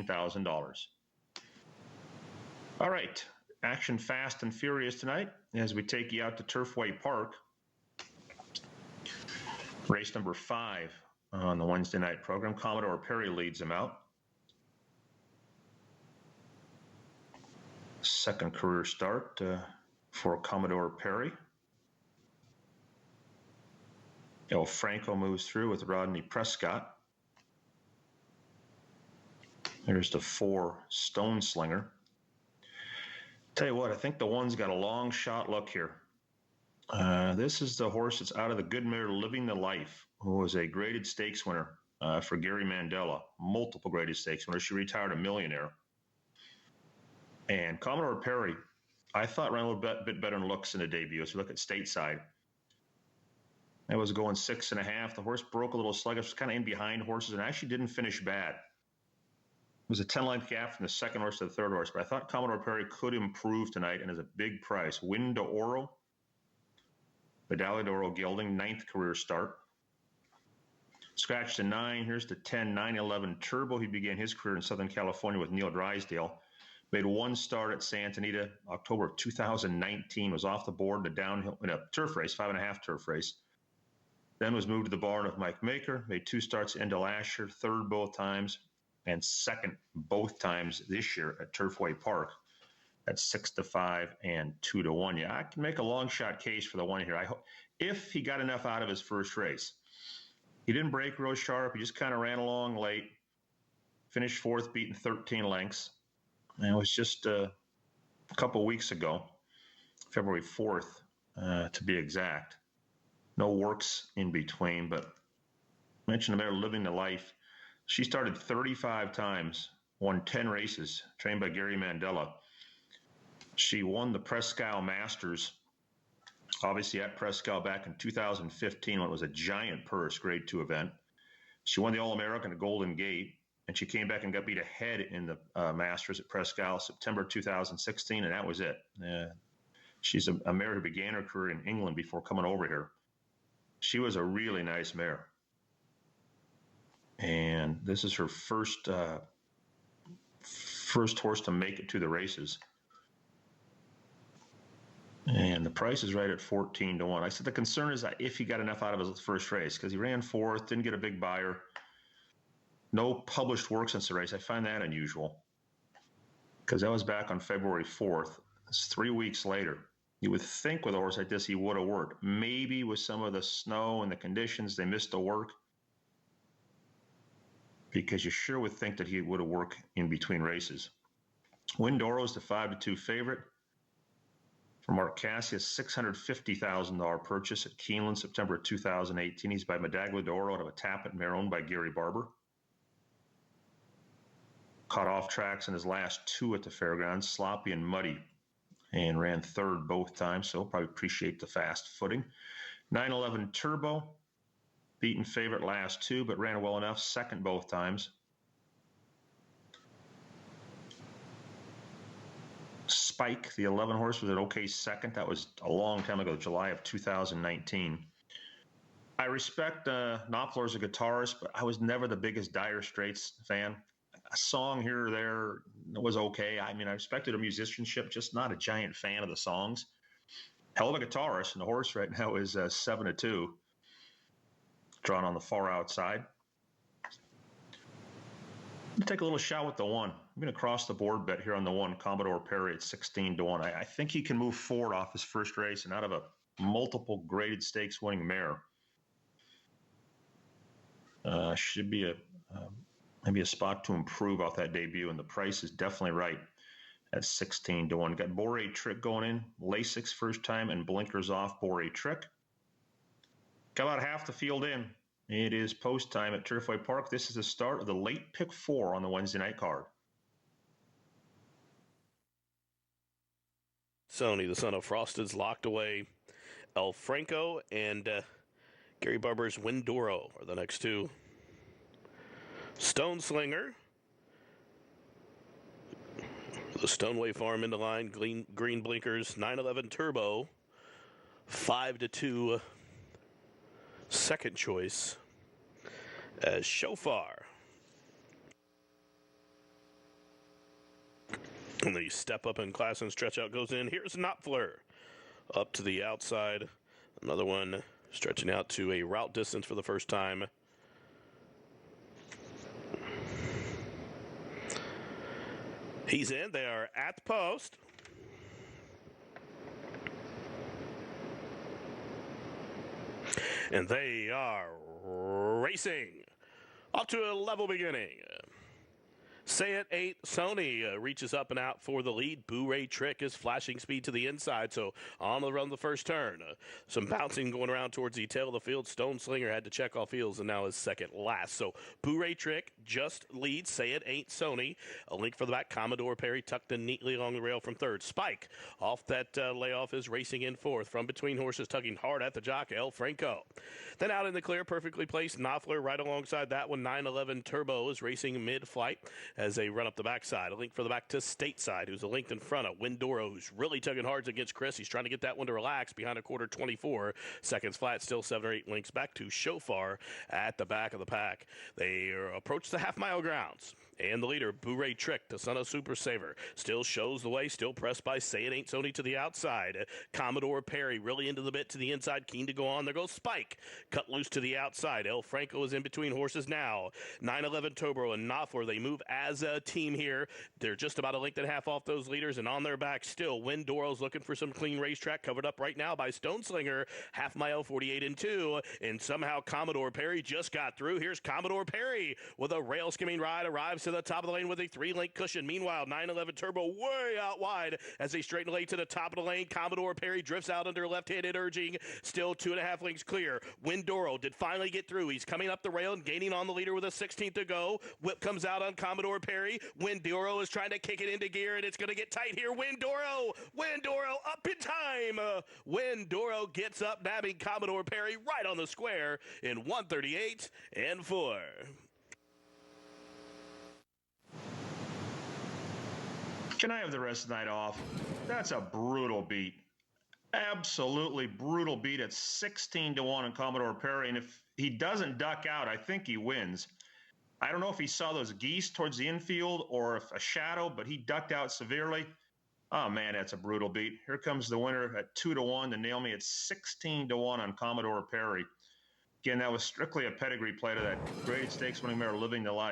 $15,000. All right, action fast and furious tonight as we take you out to Turfway Park. Race number 5 on the Wednesday night program. Commodore Perry leads them out. Second career start for Commodore Perry. El Franco moves through with Rodney Prescott. There's the 4 Stone Slinger. Tell you what, I think the one's got a long shot look here. This is the horse that's out of the good mare Living the Life, who was a graded stakes winner for Gary Mandella, multiple graded stakes winners. She retired a millionaire. And Commodore Perry, I thought ran a little bit better in looks in the debut. As we look at stateside, it was going 6.5. The horse broke a little sluggish, was kind of in behind horses, and actually didn't finish bad. It was a 10-length gap from the second horse to the third horse, but I thought Commodore Perry could improve tonight and is a big price. Win de Oro, Medalla d'Oro Gelding, 9th career start. Scratch to 9. Here's the 10, 911 Turbo. He began his career in Southern California with Neil Drysdale. Made one start at Santa Anita, October of 2019. Was off the board in a downhill in a turf race, 5.5 turf race. Then was moved to the barn of Mike Maker. Made 2 starts into last year, 3rd both times, and 2nd both times this year at Turfway Park at 6-5 and 2-1. Yeah, I can make a long shot case for the one here. I hope if he got enough out of his first race. He didn't break real sharp. He just kind of ran along late. Finished 4th, beaten 13 lengths. And it was just a couple weeks ago, February 4th, to be exact. No works in between, but I mentioned the mare Living the Life. She started 35 times, won 10 races, trained by Gary Mandella. She won the Prescal Masters, obviously at Prescal back in 2015 when it was a giant purse Grade 2 event. She won the All-American at Golden Gate, and she came back and got beat ahead in the Masters at Prescal September 2016, and that was it. She's a mare who began her career in England before coming over here. She was a really nice mare. And this is her first horse to make it to the races. And the price is right at 14-1. I said the concern is that if he got enough out of his first race, because he ran 4th, didn't get a big buyer. No published work since the race. I find that unusual because that was back on February 4th. It's 3 weeks later. You would think with a horse like this, he would have worked. Maybe with some of the snow and the conditions, they missed the work. Because you sure would think that he would have worked in between races. Windoro is the 5-2 favorite. For Mark Cassius, $650,000 purchase at Keeneland, September 2018. He's by Medalla d'Oro out of a Tappet mare owned by Gary Barber. Caught off tracks in his last 2 at the fairgrounds, sloppy and muddy, and ran 3rd both times, so probably appreciate the fast footing. 911 Turbo, beaten favorite last 2, but ran well enough, 2nd both times. Spike, the 11 horse, was an okay 2nd. That was a long time ago, July of 2019. I respect Knopfler as a guitarist, but I was never the biggest Dire Straits fan. A song here or there was okay. I mean, I respected her musicianship, just not a giant fan of the songs. Hell of a guitarist, and the horse right now is 7-2, drawn on the far outside. Take a little shot with the 1. I'm going to cross the board bet here on the 1, Commodore Perry at 16-1. I think he can move forward off his first race and out of a multiple graded stakes winning mare. Should be maybe a spot to improve off that debut, and the price is definitely right at 16-1. Got Bore Trick going in, Lasix first time, and blinkers off Bore Trick. Got about half the field in. It is post time at Turfway Park. This is the start of the late pick 4 on the Wednesday night card. Sony, the son of Frosted's locked away. El Franco and Gary Barber's Windoro are the next 2. Stone Slinger, the Stoneway Farm into line, green blinkers, 911 Turbo, 5-2 second choice as Shofar. And the step up in class and stretch out goes in. Here's Knopfler up to the outside. Another one stretching out to a route distance for the first time. He's in. They are at the post. And they are racing up to a level beginning. Say it 8. Sony reaches up and out for the lead. Boo-Ray Trick is flashing speed to the inside, so on the run the first turn. Some bouncing going around towards the tail of the field. Stone Slinger had to check off heels and now is second last. So Boo-Ray Trick just leads. Say it 8. Sony. A link for the back. Commodore Perry tucked in neatly along the rail from third. Spike off that layoff is racing in fourth. From between horses, tugging hard at the jock, El Franco. Then out in the clear, perfectly placed. Knopfler right alongside that one. 911 Turbo is racing mid-flight as they run up the backside. A link for the back to Stateside, who's a length in front of Windoro, who's really tugging hard against Chris. He's trying to get that one to relax behind a quarter 24. Seconds flat, still 7 or 8 links back to Shofar at the back of the pack. They approach the half-mile grounds. And the leader, Boo-Ray Trick, the son of Super Saver, still shows the way, still pressed by Say It Ain't Sony to the outside. Commodore Perry really into the bit to the inside, keen to go on. There goes Spike, cut loose to the outside. El Franco is in between horses now. 911 Turbo and Knopfler, they move as a team here. They're just about a length and a half off those leaders, and on their back still, Windoro's looking for some clean racetrack, covered up right now by Stone Slinger, half mile 48 and 2, and somehow Commodore Perry just got through. Here's Commodore Perry with a rail skimming ride, arrives to the top of the lane with a 3-link cushion. Meanwhile, 911 Turbo way out wide as they straighten late to the top of the lane. Commodore Perry drifts out under left-handed urging. Still 2.5 links clear. Windoro did finally get through. He's coming up the rail and gaining on the leader with a 16th to go. Whip comes out on Commodore Perry. Windoro is trying to kick it into gear, and it's going to get tight here. Windoro up in time. Windoro gets up, nabbing Commodore Perry right on the square in 1:38 and 4. Can I have the rest of the night off? That's a brutal beat. Absolutely brutal beat at 16 to 1 on Commodore Perry. And if he doesn't duck out, I think he wins. I don't know if he saw those geese towards the infield or if a shadow, but he ducked out severely. Oh, man, that's a brutal beat. Here comes the winner at 2 to 1 to nail me at 16 to 1 on Commodore Perry. Again, that was strictly a pedigree play to that graded stakes winning mare, Living the Life.